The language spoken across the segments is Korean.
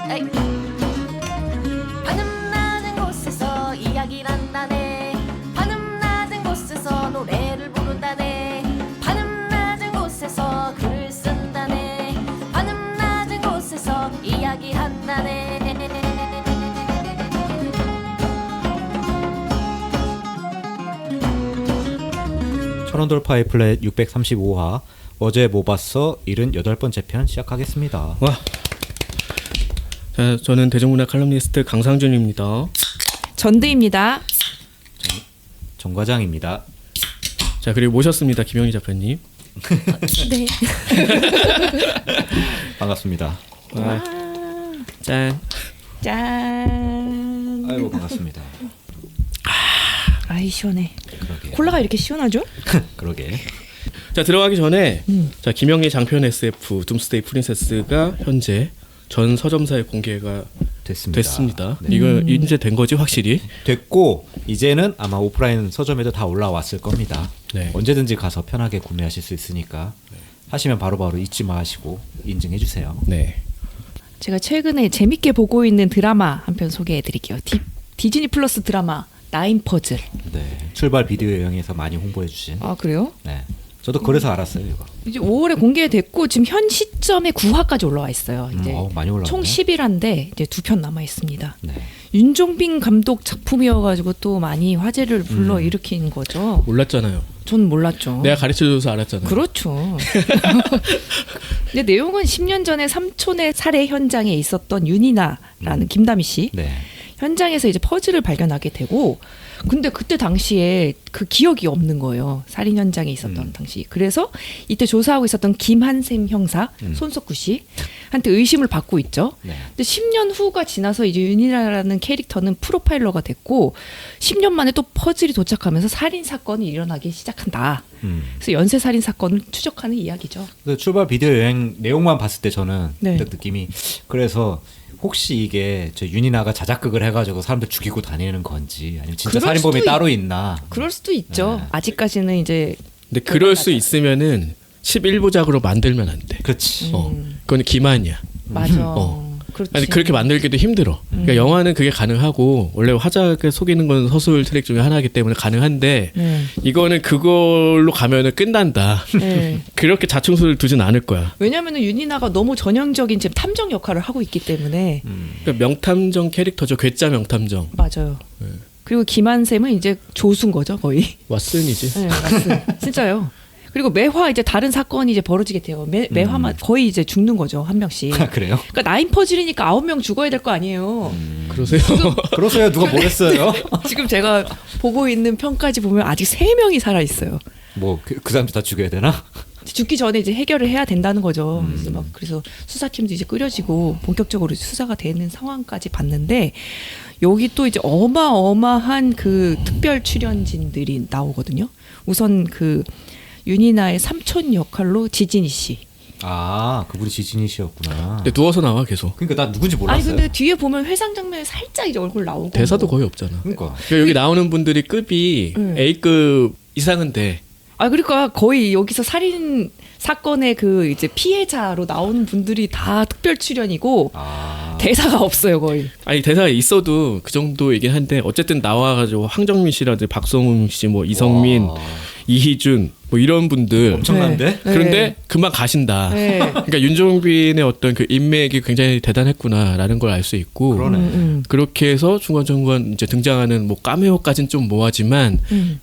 에이. 하늘 낮은 곳에서 이야기를 한다네. 하늘 낮은 곳에서 노래를 부른다네. 하늘 낮은 곳에서 글을 쓴다네. 하늘 낮은 곳에서 이야기한다네. 천원돌파의 플랫 635화 어제 뭐 봤어? 78번째 편 시작하겠습니다. 와. 자, 저는 대중문화 칼럼니스트 강상준입니다. 전대입니다. 정 과장입니다. 자, 그리고 모셨습니다. 김영희 작가님. 네. 반갑습니다. 와. 짠. 짠. 아이고 반갑습니다. 아이 시원해. 그러게. 콜라가 이렇게 시원하죠? 그러게. 자, 들어가기 전에 자, 김영희 장편 SF 둠스데이 프린세스가 현재 전 서점사에 공개가 됐습니다. 네. 이거 이제 된 거지 확실히? 됐고 이제는 아마 오프라인 서점에도 다 올라왔을 겁니다. 네. 언제든지 가서 편하게 구매하실 수 있으니까 하시면 바로바로 잊지 마시고 인증해 주세요. 네. 제가 최근에 재밌게 보고 있는 드라마 한 편 소개해드릴게요. 디즈니 플러스 드라마 나인 퍼즐. 네. 출발 비디오 여행에서 많이 홍보해 주신. 아 그래요? 네. 저도 그래서 알았어요 이거. 이제 5월에 공개됐고 지금 현 시점에 9화까지 올라와 있어요. 이제 많이 올라왔네. 총 10일인데 이제 2편 남아 있습니다. 네. 윤종빈 감독 작품이어가지고 또 많이 화제를 불러일으킨 거죠. 몰랐잖아요. 전 몰랐죠. 내가 가르쳐줘서 알았잖아요. 그렇죠. 근데 내용은 10년 전에 삼촌의 살해 현장에 있었던 윤이나라는 김다미 씨 네. 현장에서 이제 퍼즐을 발견하게 되고, 근데 그때 당시에 그 기억이 없는 거예요. 살인 현장에 있었던 당시. 그래서 이때 조사하고 있었던 김한샘 형사 손석구 씨한테 의심을 받고 있죠. 네. 근데 10년 후가 지나서 이제 윤이라는 캐릭터는 프로파일러가 됐고 10년 만에 또 퍼즐이 도착하면서 살인 사건이 일어나기 시작한다. 그래서 연쇄 살인 사건을 추적하는 이야기죠. 그 출발 비디오 여행 내용만 봤을 때 저는 네. 딱 느낌이 그래서 혹시 이게 저 윤이나가 자작극을 해가지고 사람들 죽이고 다니는 건지 아니면 진짜 그럴 살인범이 수도 따로 있나? 그럴 수도 있죠. 네. 아직까지는 이제 근데 그럴 수 있으면은 11부작으로 만들면 안 돼. 그렇지. 그건 기만이야. 맞아. 어. 그렇지. 아니 그렇게 만들기도 힘들어. 그러니까 영화는 그게 가능하고 원래 화작을 속이는 건 서술 트랙 중에 하나이기 때문에 가능한데 네. 이거는 그걸로 가면은 끝난다. 네. 그렇게 자충수를 두진 않을 거야. 왜냐하면 윤이나가 너무 전형적인 지금 탐정 역할을 하고 있기 때문에 그러니까 명탐정 캐릭터죠. 괴짜 명탐정. 맞아요. 그리고 김한샘은 이제 조수인 거죠 거의. 왓슨이지. 네, 맞습니다. 진짜요. 그리고 매화 이제 다른 사건이 이제 벌어지게 돼요. 매화만 거의 이제 죽는 거죠 한 명씩. 아, 그래요? 그러니까 나인 퍼즐이니까 9명 죽어야 될 거 아니에요. 그러세요? 그러세요? 누가 뭐랬어요? 지금 제가 보고 있는 편까지 보면 아직 3명이 살아 있어요. 뭐 그 사람들 다 죽여야 되나? 죽기 전에 이제 해결을 해야 된다는 거죠. 그래서 수사팀도 이제 꾸려지고 본격적으로 수사가 되는 상황까지 봤는데 여기 또 이제 어마어마한 그 특별 출연진들이 나오거든요. 우선 그 윤이나의 삼촌 역할로 지진이 씨. 아 그분이 지진이 씨였구나. 근데 누워서 나와 계속. 그러니까 나 누군지 몰랐어요. 아니 근데 뒤에 보면 회상 장면에 살짝 이제 얼굴 나오고 대사도 거의 없잖아. 그러니까. 그러니까 여기 나오는 분들이 급이 A급 이상은 돼. 아 그러니까 거의 여기서 살인 사건의 그 이제 피해자로 나오는 분들이 다 특별 출연이고 대사가 없어요 거의. 아니 대사가 있어도 그 정도이긴 한데 어쨌든 나와가지고 황정민 씨라든지 박성웅 씨, 뭐 이성민, 와. 이희준 뭐 이런 분들 엄청난데? 네. 그런데 금방 가신다. 네. 그러니까 윤종빈의 어떤 그 인맥이 굉장히 대단했구나라는 걸 알 수 있고 그러네. 그렇게 해서 중간중간 이제 등장하는 뭐 카메오까지는 좀 모하지만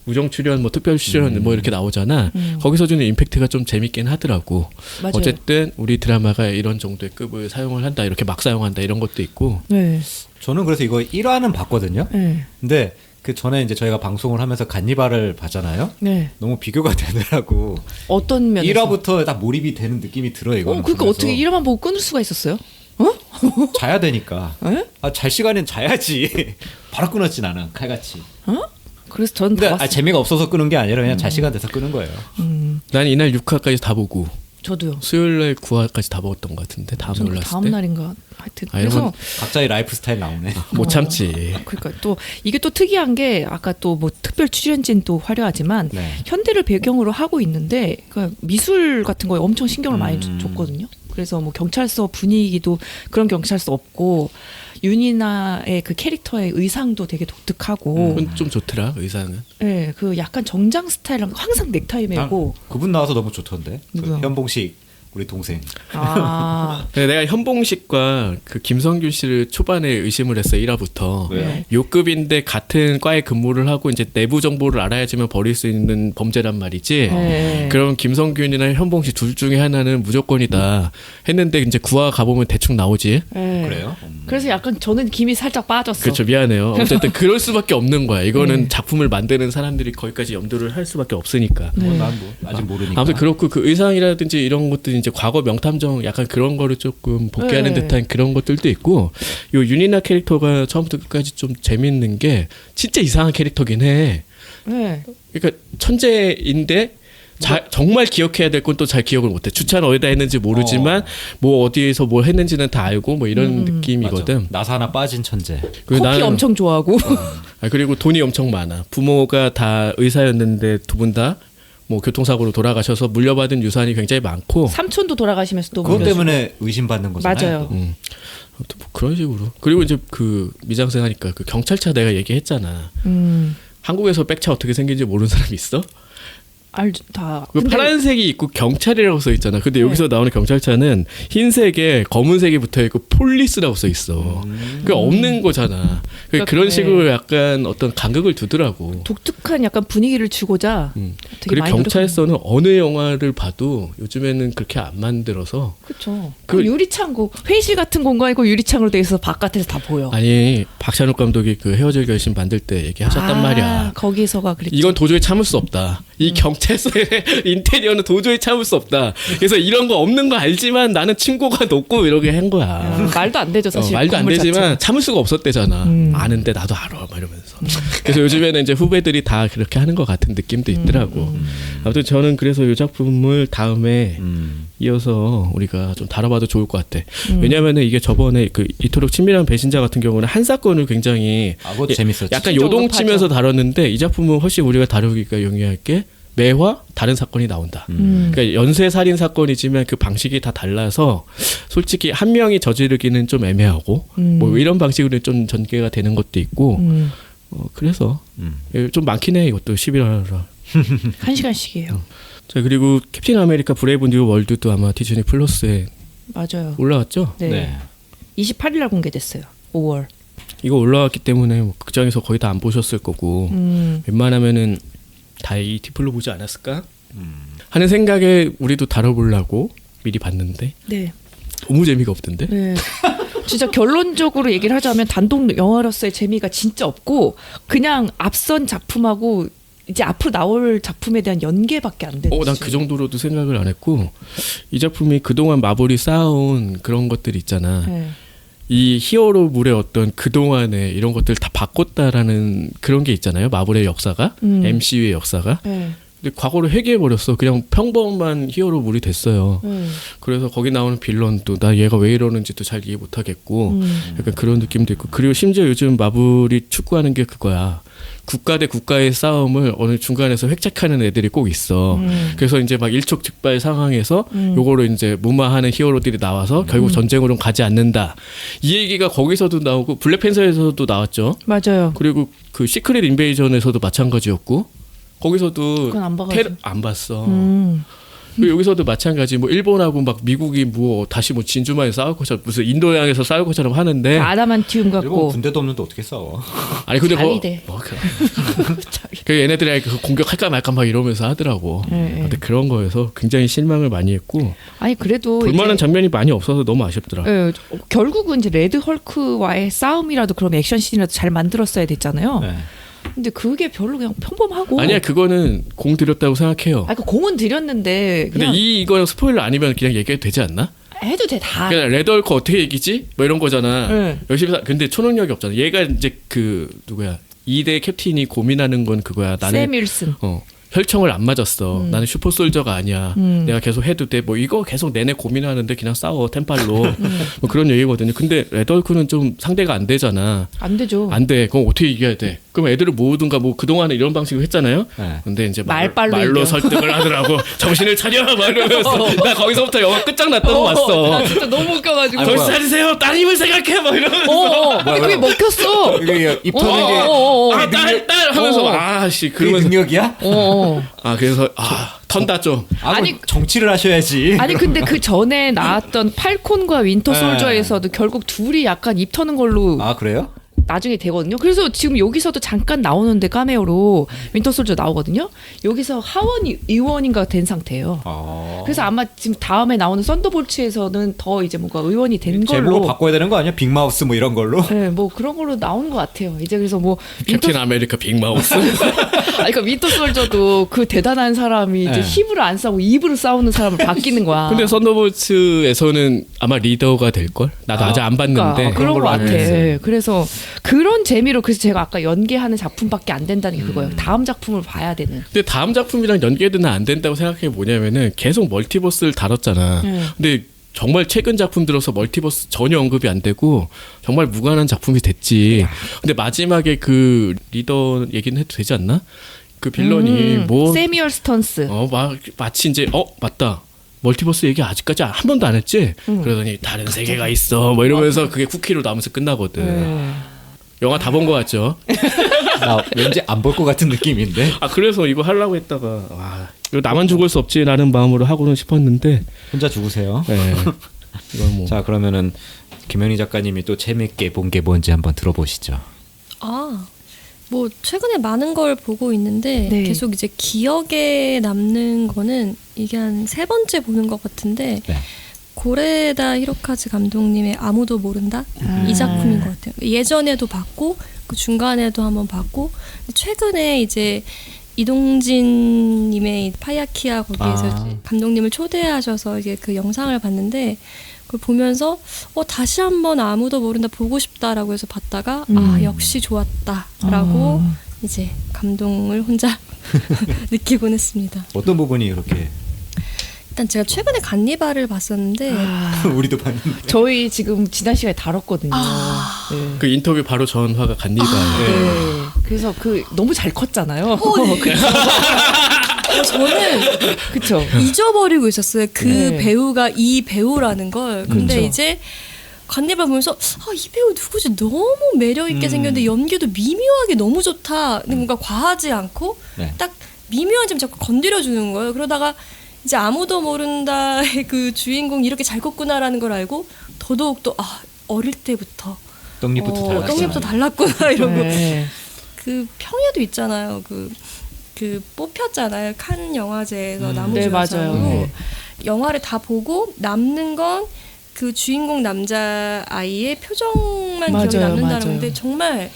우정 출연, 뭐 특별 출연 뭐 이렇게 나오잖아. 거기서 주는 임팩트가 좀 재밌긴 하더라고. 맞아요. 어쨌든 우리 드라마가 이런 정도의 급을 사용을 한다, 이렇게 막 사용한다 이런 것도 있고. 네. 저는 그래서 이거 1화는 봤거든요. 네. 근데 그 전에 이제 저희가 방송을 하면서 간니발을 봤잖아요. 네. 너무 비교가 되더라고. 어떤 면에서? 1화부터 딱 몰입이 되는 느낌이 들어 이거는. 그러니까 보면서. 어떻게 1화만 보고 끊을 수가 있었어요? 자야 되니까. 에? 잘 시간엔 자야지. 바로 끊었지 나는 칼같이. 그래서 전 근데 다 봤어요. 재미가 없어서 끄는 게 아니라 그냥 잘 시간 돼서 끄는 거예요. 난 이날 6화까지 다 보고 저도요. 수요일날 9화까지 다 먹었던 것 같은데 다음 저는 올랐을 다음 때. 날인가 하여튼 아, 이런 그래서 건 각자의 라이프 스타일 나오네. 못 참지. 그러니까 또 이게 또 특이한 게 아까 또 뭐 특별 출연진 또 화려하지만 네. 현대를 배경으로 하고 있는데 그러니까 미술 같은 거에 엄청 신경을 많이 줬거든요. 그래서 뭐 경찰서 분위기도 그런 경찰서 없고 윤이나의 그 캐릭터의 의상도 되게 독특하고 그건 좀 좋더라 의상은. 네, 그 약간 정장 스타일랑 항상 넥타이 매고 그분 나와서 너무 좋던데. 누구요? 그 현봉식 우리 동생. 아 근데 내가 현봉식과 그 김성균 씨를 초반에 의심을 했어 1화부터. 왜요? 요급인데 같은 과에 근무를 하고 이제 내부 정보를 알아야지만 벌일 수 있는 범죄란 말이지. 네. 그럼 김성균이나 현봉식 둘 중에 하나는 무조건이다 했는데 이제 구화 가보면 대충 나오지. 네. 그래요? 그래서 약간 저는 김이 살짝 빠졌어. 그렇죠. 미안해요. 어쨌든 그럴 수밖에 없는 거야. 이거는 네. 작품을 만드는 사람들이 거기까지 염두를 할 수밖에 없으니까. 난 뭐 아직 모르니까. 아무튼 그렇고 그 의상이라든지 이런 것들이 이제 과거 명탐정 약간 그런 거를 조금 복귀하는 네. 듯한 그런 것들도 있고 요 윤이나 캐릭터가 처음부터 끝까지 좀 재밌는 게 진짜 이상한 캐릭터긴 해. 네. 그러니까 천재인데 정말 기억해야 될 건 또 잘 기억을 못해. 주차는 어디다 했는지 모르지만 뭐 어디에서 뭘 했는지는 다 알고 뭐 이런 느낌이거든. 맞아. 나사 하나 빠진 천재. 그리고 커피 나는- 엄청 좋아하고 그리고 돈이 엄청 많아. 부모가 다 의사였는데 두 분 다 뭐 교통사고로 돌아가셔서 물려받은 유산이 굉장히 많고. 삼촌도 돌아가시면서 또 그것 물려주고. 때문에 의심받는 거잖아요. 맞아요. 또. 아무튼 뭐 그런 식으로. 그리고 이제 그 미장센 하니까 그 경찰차 내가 얘기했잖아. 한국에서 백차 어떻게 생긴지 모르는 사람 있어? 알죠 다. 그 근데 파란색이 있고 경찰이라고 써 있잖아. 근데 네. 여기서 나오는 경찰차는 흰색에 검은색이 붙어 있고 폴리스라고 써 있어. 그게 없는 거잖아. 그러니까 그런 네. 식으로 약간 어떤 간극을 두더라고. 독특한 약간 분위기를 주고자 되게 그리고 많이 경찰서는 어느 영화를 봐도 요즘에는 그렇게 안 만들어서 그렇죠. 그- 그 유리창고 회의실 같은 공간이고 유리창으로 돼 있어 바깥에서 다 보여. 아니 박찬욱 감독이 그 헤어질 결심 만들 때 얘기하셨단 말이야. 거기서가 그랬죠. 이건 도저히 참을 수 없다. 이 경찰서의 인테리어는 도저히 참을 수 없다. 그래서 이런 거 없는 거 알지만 나는 층고가 높고 이렇게 한 거야. 말도 안 되죠 사실. 말도 안 건물 되지만 자체가. 참을 수가 없었대잖아. 아는데 나도 알아. 막 이러면서. 그래서 요즘에는 이제 후배들이 다 그렇게 하는 것 같은 느낌도 있더라고. 아무튼 저는 그래서 이 작품을 다음에 이어서 우리가 좀 다뤄봐도 좋을 것 같아. 왜냐하면은 이게 저번에 그 이토록 친밀한 배신자 같은 경우는 한 사건을 굉장히 아, 그것도 재밌었지. 약간 집중적으로 요동치면서 파죠. 다뤘는데 이 작품은 훨씬 우리가 다루기가 용이할 게 매화 다른 사건이 나온다. 그러니까 연쇄 살인 사건이지만 그 방식이 다 달라서 솔직히 한 명이 저지르기는 좀 애매하고 뭐 이런 방식으로 좀 전개가 되는 것도 있고 그래서 좀 많긴 해 이것도 11화라. 1시간씩이에요. 자 그리고 캡틴 아메리카 브레이브 뉴 월드도 아마 디즈니 플러스에 맞아요. 올라왔죠. 네. 네. 28일 날 공개됐어요. 5월. 이거 올라왔기 때문에 뭐 극장에서 거의 다 안 보셨을 거고 웬만하면은 다 이 티플로 보지 않았을까 하는 생각에 우리도 다뤄보려고 미리 봤는데 네. 너무 재미가 없던데. 네. 진짜 결론적으로 얘기를 하자면 단독 영화로서의 재미가 진짜 없고 그냥 앞선 작품하고 이제 앞으로 나올 작품에 대한 연계밖에 안 되는. 난 그 정도로도 생각을 안 했고 이 작품이 그동안 마블이 쌓아온 그런 것들 있잖아. 네. 이 히어로물의 어떤 그동안의 이런 것들 다 바꿨다라는 그런 게 있잖아요. 마블의 역사가 MCU의 역사가. 네. 근데 과거를 회귀해버렸어. 그냥 평범한 히어로물이 됐어요. 그래서 거기 나오는 빌런도 나 얘가 왜 이러는지도 잘 이해 못하겠고 약간 그런 느낌도 있고 그리고 심지어 요즘 마블이 추구하는 게 그거야. 국가 대 국가의 싸움을 어느 중간에서 획책하는 애들이 꼭 있어. 그래서 이제 막 일촉즉발 상황에서 요거를 이제 무마하는 히어로들이 나와서 결국 전쟁으로 가지 않는다. 이 얘기가 거기서도 나오고 블랙팬서에서도 나왔죠. 맞아요. 그리고 그 시크릿 인베이전에서도 마찬가지였고 거기서도 그건 안 봐가지고. 안 봤어. 그리고 여기서도 마찬가지 뭐 일본하고 막 미국이 뭐 다시 뭐 진주만에 싸울 것처럼 무슨 인도양에서 싸울 것처럼 하는데 아다만티움 일본 같고. 군대도 없는데 어떻게 싸워? 아니 근데 자위대. 그 얘네들이 그 공격할까 말까 막 이러면서 하더라고. 네, 근데 그런 거에서 굉장히 실망을 많이 했고 아니 그래도 볼만한 이제 장면이 많이 없어서 너무 아쉽더라. 예, 결국은 이제 레드 헐크와의 싸움이라도 그런 액션 씬이라도 잘 만들었어야 됐잖아요. 네. 근데 그게 별로 그냥 평범하고. 아니야 그거는 공 들였다고 생각해요. 그 공은 들였는데 근데 그냥 이거 스포일러 아니면 그냥 얘기해도 되지 않나? 해도 돼 다. 그냥 레드헐크 어떻게 이기지? 뭐 이런 거잖아. 네. 열심히 근데 초능력이 없잖아. 얘가 이제 그 누구야 2대 캡틴이 고민하는 건 그거야. 나는 샘 윌슨. 혈청을 안 맞았어. 나는 슈퍼솔저가 아니야. 내가 계속 해도 돼. 뭐 이거 계속 내내 고민하는데 그냥 싸워 템팔로. 뭐 그런 얘기거든요. 근데 레드헐크는 좀 상대가 안 되잖아. 안 되죠. 안 돼. 그럼 어떻게 이겨야 돼? 그럼 애들을 모으든가 뭐 그동안에 이런 방식으로 했잖아요. 네. 근데 이제 말빨로 말로 이겨. 설득을 하더라고. 정신을 차려 막 이러면서 나 거기서부터 영화 끝장났다고 봤어. 나 진짜 너무 웃겨가지고. 아, 정신 뭐야. 차리세요. 따님을 생각해 막 이러면서. 근데 그게 먹혔어. 이게 입 터는 게 아, 딸 하면서 아씨 그게 그러면서 능력이야? 아 그래서 턴다 좀. 아니 정치를 하셔야지. 아니 근데 그 전에 나왔던 팔콘과 윈터 솔저에서도 결국 둘이 약간 입 터는 걸로 아 그래요? 나중에 되거든요. 그래서 지금 여기서도 잠깐 나오는데 카메오로 윈터 솔저 나오거든요. 여기서 하원 의원인가 된 상태예요. 그래서 아마 지금 다음에 나오는 썬더볼츠에서는 더 이제 뭔가 의원이 된 제목을 걸로. 바꿔야 되는 거 아니야? 빅마우스 뭐 이런 걸로? 네, 뭐 그런 걸로 나오는 것 같아요. 이제 그래서 뭐 캡틴 아메리카 빅마우스. 아니, 그러니까 윈터 솔저도 그 대단한 사람이 이제 네. 힘으로 안 싸우고 입으로 싸우는 사람으로 바뀌는 거야. 근데 썬더볼츠에서는 아마 리더가 될 걸. 나도 아직 안 봤는데. 그러니까 그런 것 걸로 같아. 알고 있어요. 예, 그래서 그런 재미로 그래서 제가 아까 연계하는 작품밖에 안 된다는 게 그거예요. 다음 작품을 봐야 되는. 근데 다음 작품이랑 연계되는 안 된다고 생각해 뭐냐면은 계속 멀티버스를 다뤘잖아. 근데 정말 최근 작품 들어서 멀티버스 전혀 언급이 안 되고 정말 무관한 작품이 됐지. 근데 마지막에 그 리더 얘기는 해도 되지 않나? 그 빌런이 뭐 세미얼 스턴스. 마치 이제 맞다. 멀티버스 얘기 아직까지 한 번도 안 했지? 그러더니 다른 세계가 있어. 뭐 이러면서 그게 쿠키로 나오면서 끝나거든. 영화 다 본 거 같죠? 나 왠지 안 볼 것 같은 느낌인데. 아 그래서 이거 하려고 했다가 와 이거 나만 죽을 수 없지라는 마음으로 하고는 싶었는데 혼자 죽으세요. 네. 이건 뭐 자 그러면은 김현희 작가님이 또 재밌게 본 게 뭔지 한번 들어보시죠. 뭐 최근에 많은 걸 보고 있는데 네. 계속 이제 기억에 남는 거는 이게 한 3번째 보는 것 같은데 네. 고레다 히로카즈 감독님의 아무도 모른다 이 작품인 것 같아요. 예전에도 봤고 그 중간에도 한번 봤고 최근에 이제 이동진님의 파야키아 거기에서 감독님을 초대하셔서 이게 그 영상을 봤는데 그걸 보면서 다시 한번 아무도 모른다 보고 싶다라고 해서 봤다가 역시 좋았다라고 이제 감동을 혼자 느끼곤 했습니다. 어떤 부분이 그렇게? 일단 제가 최근에 간니발을 봤었는데 우리도 봤는데. 저희 지금 지난 시간에 다뤘거든요. 네. 그 인터뷰 바로 전화가 간니발. 네. 그래서 그 너무 잘 컸잖아요. 저는 그쵸. 잊어버리고 있었어요. 그 네. 배우가 이 배우라는 걸. 근데 그쵸. 이제 간니발 보면서 이 배우 누구지? 너무 매력 있게 생겼는데 연기도 미묘하게 너무 좋다. 근데 뭔가 과하지 않고 네. 딱 미묘한 점 자꾸 건드려주는 거예요. 그러다가 이제 아무도 모른다의 그 주인공이 이렇게 잘 컸구나라는 걸 알고 더더욱 또 어릴 때부터 떡잎부터 달랐어. 떡잎부터 달랐구나 이러고 네. 그 평에도 있잖아요. 그 뽑혔잖아요. 칸 영화제에서 네, 나무주연상으로 맞아요. 네. 영화를 다 보고 남는 건 그 주인공 남자 아이의 표정만 기억에 맞아요, 남는다는 맞아요. 건데 정말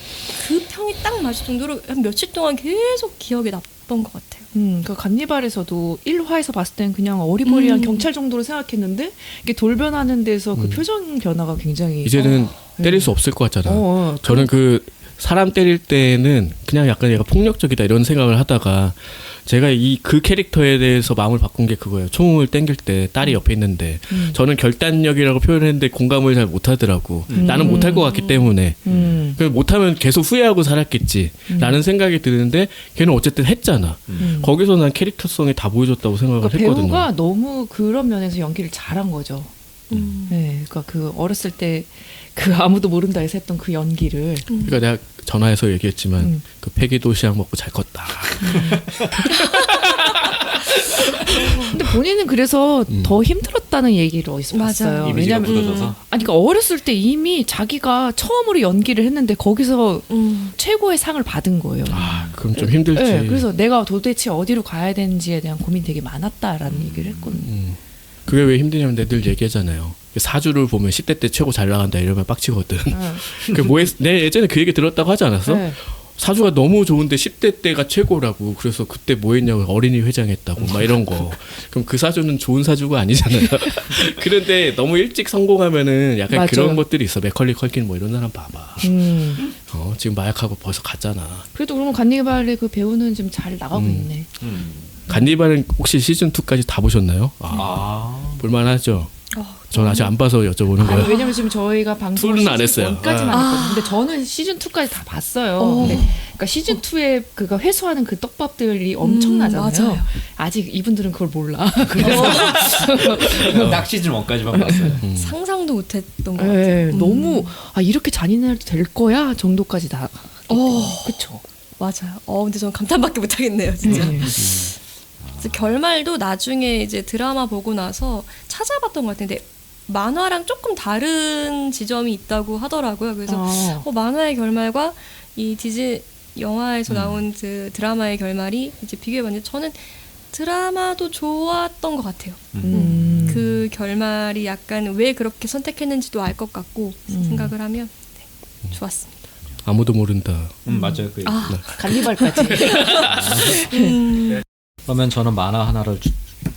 그 평이 딱 맞을 정도로 한 며칠 동안 계속 기억에 남던 것 같아요. 그 간니발에서도 1화에서 봤을 땐 그냥 어리버리한 경찰 정도로 생각했는데 이게 돌변하는 데서 그 표정 변화가 굉장히 이제는 때릴 수 없을 것 같잖아. 네. 저는 그 사람 때릴 때는 그냥 약간 얘가 폭력적이다 이런 생각을 하다가 제가 그 캐릭터에 대해서 마음을 바꾼 게 그거예요. 총을 땡길 때 딸이 옆에 있는데 저는 결단력이라고 표현했는데 공감을 잘 못하더라고. 나는 못할 것 같기 때문에 그래서 못하면 계속 후회하고 살았겠지 라는 생각이 드는데 걔는 어쨌든 했잖아. 거기서 난 캐릭터성이 다 보여줬다고 생각을 그러니까 했거든요. 배우가 너무 그런 면에서 연기를 잘한 거죠. 네, 그러니까 그 어렸을 때 그 아무도 모른다에서 했던 그 연기를 그러니까 내가 전화해서 얘기했지만 그 폐기 도시락 먹고 잘 컸다. 근데 본인은 그래서 더 힘들었다는 얘기를 어디서 맞아요. 봤어요. 이미지가 왜냐면 묻어져서. 아니 그러니까 어렸을 때 이미 자기가 처음으로 연기를 했는데 거기서 최고의 상을 받은 거예요. 그럼 좀 힘들지. 네, 그래서 내가 도대체 어디로 가야 되는지에 대한 고민이 되게 많았다라는 얘기를 했거든요. 그게 왜 힘드냐면 늘 얘기하잖아요. 사주를 보면 10대 때 최고 잘 나간다 이러면 빡치거든. 내 예전에 그 얘기 들었다고 하지 않았어? 네. 사주가 너무 좋은데 10대 때가 최고라고. 그래서 그때 뭐 했냐고 어린이 회장했다고 막 이런 거. 그럼 그 사주는 좋은 사주가 아니잖아요. 그런데 너무 일찍 성공하면은 약간 맞아. 그런 것들이 있어. 맥컬리 컬킨 뭐 이런 사람 봐봐. 지금 마약하고 벌써 갔잖아. 그래도 그러면 간니발의 그 배우는 좀 잘 나가고 있네. 간니발은 혹시 시즌 2까지 다 보셨나요? 볼만하죠. 전 아직 안 봐서 여쭤보는 아니, 거예요. 왜냐면 지금 저희가 방송 둘은 안 했어요. 1까지만 했거든요. 근데 저는 시즌 2까지 다 봤어요. 근데 그러니까 시즌 2에 그가 회수하는 그 떡밥들이 엄청나잖아요. 맞아요. 아직 이분들은 그걸 몰라. 그래서 딱 시즌 1까지만 봤어요. 상상도 못했던 것 같아요. 네, 너무 이렇게 잔인해도 될 거야 정도까지 다. 그렇죠. 맞아요. 근데 저는 감탄밖에 못하겠네요, 진짜. 네. 그래서 결말도 나중에 이제 드라마 보고 나서 찾아봤던 것 같은데 만화랑 조금 다른 지점이 있다고 하더라고요. 그래서 만화의 결말과 이 디즈니 영화에서 나온 그 드라마의 결말이 이제 비교해봤는데 저는 드라마도 좋았던 것 같아요. 그 결말이 약간 왜 그렇게 선택했는지도 알 것 같고 생각을 하면 좋았습니다. 아무도 모른다. 맞아요. 그 간니발까지. 그러면 저는 만화 하나를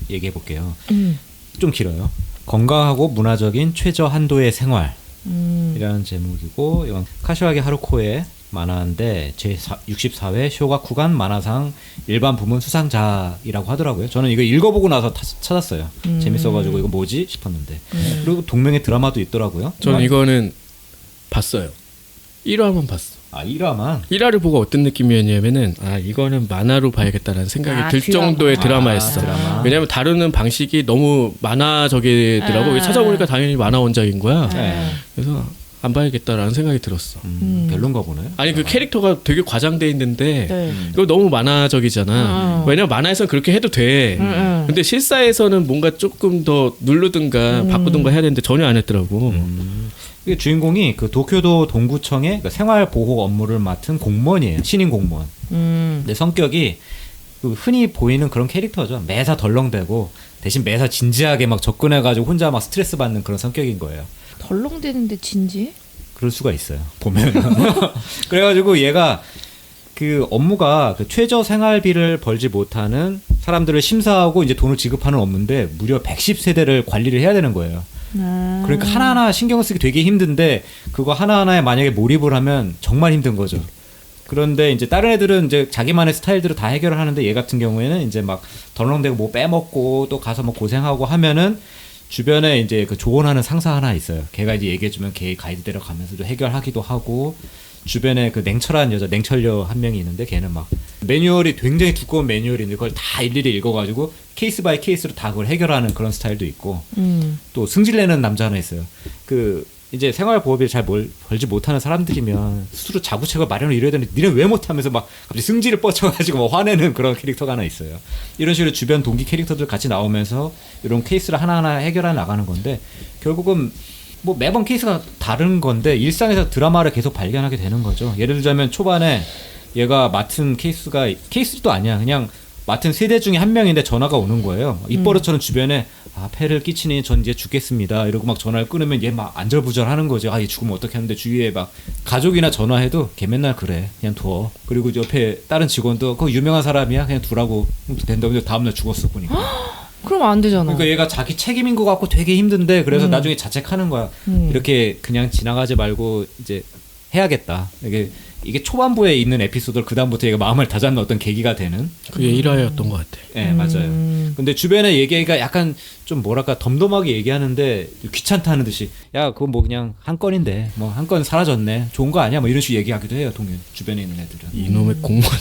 얘기해 볼게요. 좀 길어요. 건강하고 문화적인 최저 한도의 생활이라는 제목이고 이건 카시와기 하루코의 만화인데 제 64회 쇼가쿠간 만화상 일반 부문 수상자이라고 하더라고요. 저는 이거 읽어보고 나서 찾았어요. 재밌어가지고 이거 뭐지 싶었는데 그리고 동명의 드라마도 있더라고요. 저는 이거는 봤어요. 1화만 봤어. 1화만? 1화를 보고 어떤 느낌이었냐면은 이거는 만화로 봐야겠다라는 생각이 들 드라마. 정도의 드라마였어. 드라마. 왜냐면 다루는 방식이 너무 만화적이더라고. 찾아보니까 당연히 만화 원작인 거야. 네. 그래서 안 봐야겠다라는 생각이 들었어. 별론가 보네. 아니 그 캐릭터가 되게 과장돼 있는데 네. 이거 너무 만화적이잖아. 왜냐면 만화에서는 그렇게 해도 돼. 근데 실사에서는 뭔가 조금 더 누르든가 바꾸든가 해야 되는데 전혀 안 했더라고. 이게 주인공이 그 도쿄도 동구청의 그 생활보호 업무를 맡은 공무원이에요. 신인 공무원. 근데 성격이 그 흔히 보이는 그런 캐릭터죠. 매사 덜렁대고 대신 매사 진지하게 막 접근해가지고 혼자 막 스트레스 받는 그런 성격인 거예요. 덜렁대는데 진지? 그럴 수가 있어요. 보면. 그래가지고 얘가 그 업무가 그 최저 생활비를 벌지 못하는 사람들을 심사하고 이제 돈을 지급하는 업무인데 무려 110세대를 관리를 해야 되는 거예요. 그러니까 하나하나 신경 쓰기 되게 힘든데 그거 하나하나에 만약에 몰입을 하면 정말 힘든 거죠. 그런데 이제 다른 애들은 이제 자기만의 스타일대로 다 해결을 하는데 얘 같은 경우에는 이제 막 덜렁대고 뭐 빼먹고 또 가서 뭐 고생하고 하면은 주변에 이제 그 조언하는 상사 하나 있어요. 걔가 이제 얘기해주면 걔 가이드대로 가면서 좀 해결하기도 하고 주변에 그 냉철한 여자 냉철녀 한 명이 있는데 걔는 막 매뉴얼이 굉장히 두꺼운 매뉴얼인데 그걸 다 일일이 읽어가지고 케이스 바이 케이스로 다 그걸 해결하는 그런 스타일도 있고 또 승질내는 남자 하나 있어요. 그 이제 생활보호비를 잘 벌지 못하는 사람들이면 스스로 자구책을 마련을 이뤄야 되는데 니네 왜 못하면서 막 갑자기 승질을 뻗쳐가지고 막 화내는 그런 캐릭터가 하나 있어요. 이런 식으로 주변 동기 캐릭터들 같이 나오면서 이런 케이스를 하나하나 해결해 나가는 건데 결국은 뭐 매번 케이스가 다른 건데 일상에서 드라마를 계속 발견하게 되는 거죠. 예를 들자면 초반에 얘가 맡은 케이스도 아니야. 그냥 맡은 세대 중에 한 명인데 전화가 오는 거예요. 입버릇처럼 주변에 폐를 끼치니 전 이제 죽겠습니다. 이러고 막 전화를 끊으면 얘 막 안절부절하는 거죠. 얘 죽으면 어떻게 하는데 주위에 막 가족이나 전화해도 걔 맨날 그래. 그냥 둬. 그리고 옆에 다른 직원도 그거 유명한 사람이야. 그냥 두라고 된다고 해서 다음날 죽었어 보니까. 그럼 안 되잖아. 그러니까 얘가 자기 책임인 것 같고 되게 힘든데 그래서 나중에 자책하는 거야. 이렇게 그냥 지나가지 말고 이제 해야겠다. 이게 초반부에 있는 에피소드를 그 다음부터 얘가 마음을 다잡는 어떤 계기가 되는. 그게 1화였던 것 같아. 네, 맞아요. 근데 주변에 얘기가 약간 좀 뭐랄까 덤덤하게 얘기하는데 귀찮다는 듯이 야 그건 뭐 그냥 한 건인데 뭐 한 건 사라졌네 좋은 거 아니야 뭐 이런 식으로 얘기하기도 해요. 주변에 있는 애들은. 이놈의 공무원.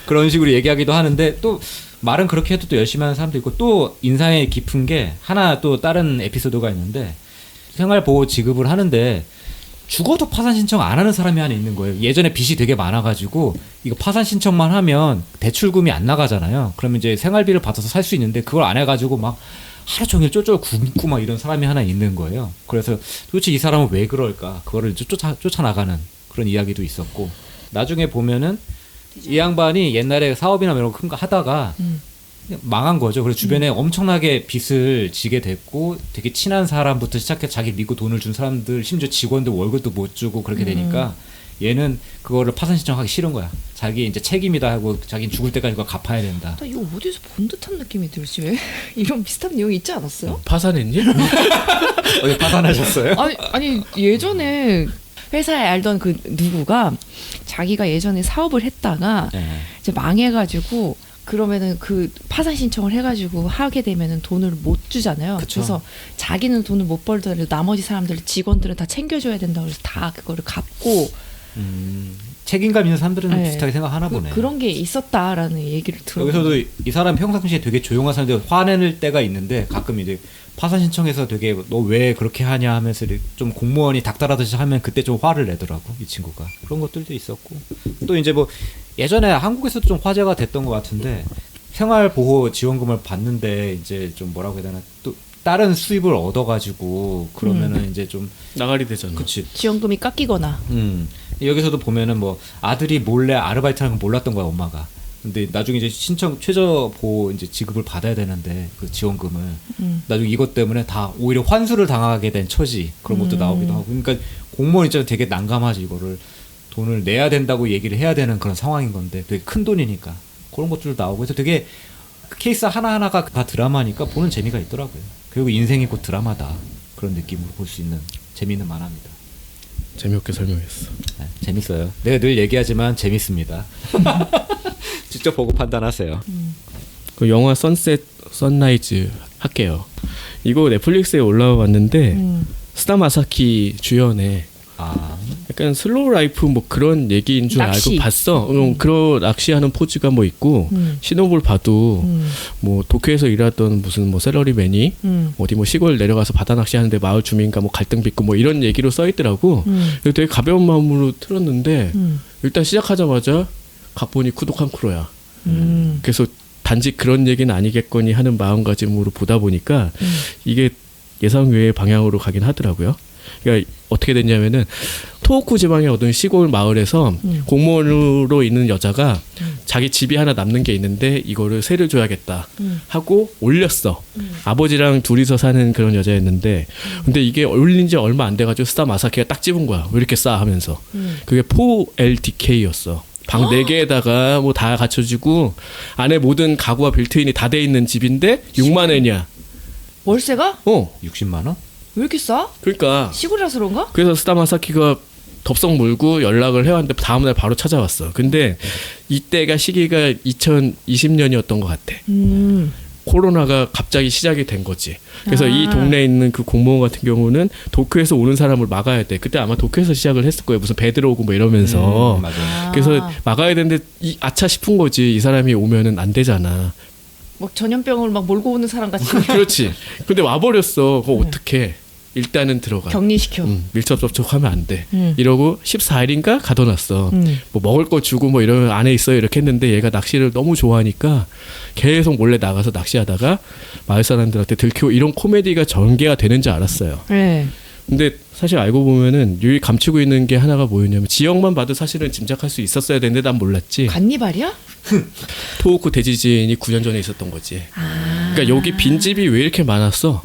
그런 식으로 얘기하기도 하는데 또 말은 그렇게 해도 또 열심히 하는 사람도 있고 또 인상이 깊은 게 하나 또 다른 에피소드가 있는데 생활보호 지급을 하는데 죽어도 파산 신청 안 하는 사람이 하나 있는 거예요. 예전에 빚이 되게 많아가지고 이거 파산 신청만 하면 대출금이 안 나가잖아요. 그러면 이제 생활비를 받아서 살 수 있는데 그걸 안 해가지고 막 하루 종일 쫄쫄 굶고 막 이런 사람이 하나 있는 거예요. 그래서 도대체 이 사람은 왜 그럴까? 그거를 쫓아나가는 그런 이야기도 있었고 나중에 보면은 이 양반이 옛날에 사업이나 이런 거 큰 거 하다가 망한 거죠. 그래서 주변에 엄청나게 빚을 지게 됐고 되게 친한 사람부터 시작해 자기 믿고 돈을 준 사람들 심지어 직원들 월급도 못 주고 그렇게 되니까 얘는 그거를 파산 신청하기 싫은 거야. 자기 이제 책임이다 하고 자기는 죽을 때까지 그거 갚아야 된다. 나 이거 어디서 본 듯한 느낌이 들지 왜? 이런 비슷한 내용이 있지 않았어요? 파산했니? 어디 파산하셨어요? 아니 예전에 회사에 알던 그 누구가 자기가 예전에 사업을 했다가 네. 이제 망해가지고 그러면은 그 파산 신청을 해가지고 하게 되면은 돈을 못 주잖아요. 그쵸. 그래서 자기는 돈을 못 벌더라도 나머지 사람들 직원들은 다 챙겨줘야 된다고 해서 다 그거를 갚고 책임감 있는 사람들은 네. 비슷하게 생각하나 보네. 그런 게 있었다라는 얘기를 들어. 여기서도 이 사람 평상시에 되게 조용한 사람들 화낼 때가 있는데 가끔 이제 파산 신청해서 되게 너 왜 그렇게 하냐 하면서 좀 공무원이 닥달하듯이 하면 그때 좀 화를 내더라고 이 친구가. 그런 것들도 있었고 또 이제 뭐 예전에 한국에서도 좀 화제가 됐던 것 같은데 생활보호 지원금을 받는데 이제 좀 뭐라고 해야 되나 또 다른 수입을 얻어가지고 그러면은 이제 좀 나가리 되잖아. 그치. 지원금이 깎이거나. 여기서도 보면은 뭐 아들이 몰래 아르바이트하는 거 몰랐던 거야 엄마가. 근데 나중에 이제 신청 최저 보호 이제 지급을 받아야 되는데 그 지원금을 나중에 이것 때문에 다 오히려 환수를 당하게 된 처지 그런 것도 나오기도 하고. 그러니까 공무원 입장에서 되게 난감하지. 이거를 돈을 내야 된다고 얘기를 해야 되는 그런 상황인 건데 되게 큰 돈이니까 그런 것들도 나오고 해서 되게 그 케이스 하나하나가 다 드라마니까 보는 재미가 있더라고요. 그리고 인생이 곧 드라마다 그런 느낌으로 볼 수 있는 재미있는 만화입니다. 재미없게 설명했어. 네, 재밌어요. 내가 늘 얘기하지만 재밌습니다. 직접 보고 판단하세요. 그 영화 선셋 선라이즈 할게요. 이거 넷플릭스에 올라와 봤는데 스타 마사키 주연의 아, 약간 슬로우 라이프 뭐 그런 얘기인 줄 낚시. 알고 봤어. 그런 낚시하는 포즈가 뭐 있고 신호를 봐도 뭐 도쿄에서 일하던 무슨 뭐 샐러리맨이 어디 뭐 시골 내려가서 바다 낚시하는데 마을 주민과 뭐 갈등 빚고 뭐 이런 얘기로 써 있더라고. 그래서 되게 가벼운 마음으로 틀었는데 일단 시작하자마자 각본이 쿠도칸 쿠로야. 그래서 단지 그런 얘기는 아니겠거니 하는 마음가짐으로 보다 보니까 이게 예상 외의 방향으로 가긴 하더라고요. 그러니까 어떻게 됐냐면은 토호쿠 지방의 어떤 시골 마을에서 공무원으로 있는 여자가 자기 집이 하나 남는 게 있는데 이거를 세를 줘야겠다 하고 올렸어. 아버지랑 둘이서 사는 그런 여자였는데 근데 이게 올린 지 얼마 안 돼가지고 스타 마사키가 딱 집은 거야. 왜 이렇게 싸 하면서. 그게 4LDK였어. 방 4개에다가 뭐 다 갖춰지고 안에 모든 가구와 빌트인이 다 돼 있는 집인데 6만 원이야. 월세가 60만 원? 왜 이렇게 싸? 그러니까 시골이라서 그런가? 그래서 스타 마사키가 덥석 물고 연락을 해왔는데 다음날 바로 찾아왔어. 근데 이때가 시기가 2020년이었던 것 같아. 코로나가 갑자기 시작이 된 거지. 그래서 이 동네에 있는 그 공무원 같은 경우는 도쿄에서 오는 사람을 막아야 돼. 그때 아마 도쿄에서 시작을 했을 거예요. 무슨 배 들어오고 뭐 이러면서. 맞아. 그래서 막아야 되는데 아차 싶은 거지. 이 사람이 오면은 안 되잖아. 막 전염병을 막 몰고 오는 사람 같이 그렇지. 근데 와버렸어. 그거 어떡해. 일단은 들어가. 격리시켜. 밀접 접촉하면 안 돼. 이러고 14일인가 가둬놨어. 뭐 먹을 거 주고 뭐 이러면 안에 있어요. 이렇게 했는데 얘가 낚시를 너무 좋아하니까 계속 몰래 나가서 낚시하다가 마을 사람들한테 들키고 이런 코미디가 전개가 되는 줄 알았어요. 네. 근데 사실 알고 보면은 유일 감추고 있는 게 하나가 뭐였냐면 지역만 봐도 사실은 짐작할 수 있었어야 되는데 난 몰랐지. 간니발이야? 토호쿠 대지진이 9년 전에 있었던 거지. 그러니까 여기 빈집이 왜 이렇게 많았어?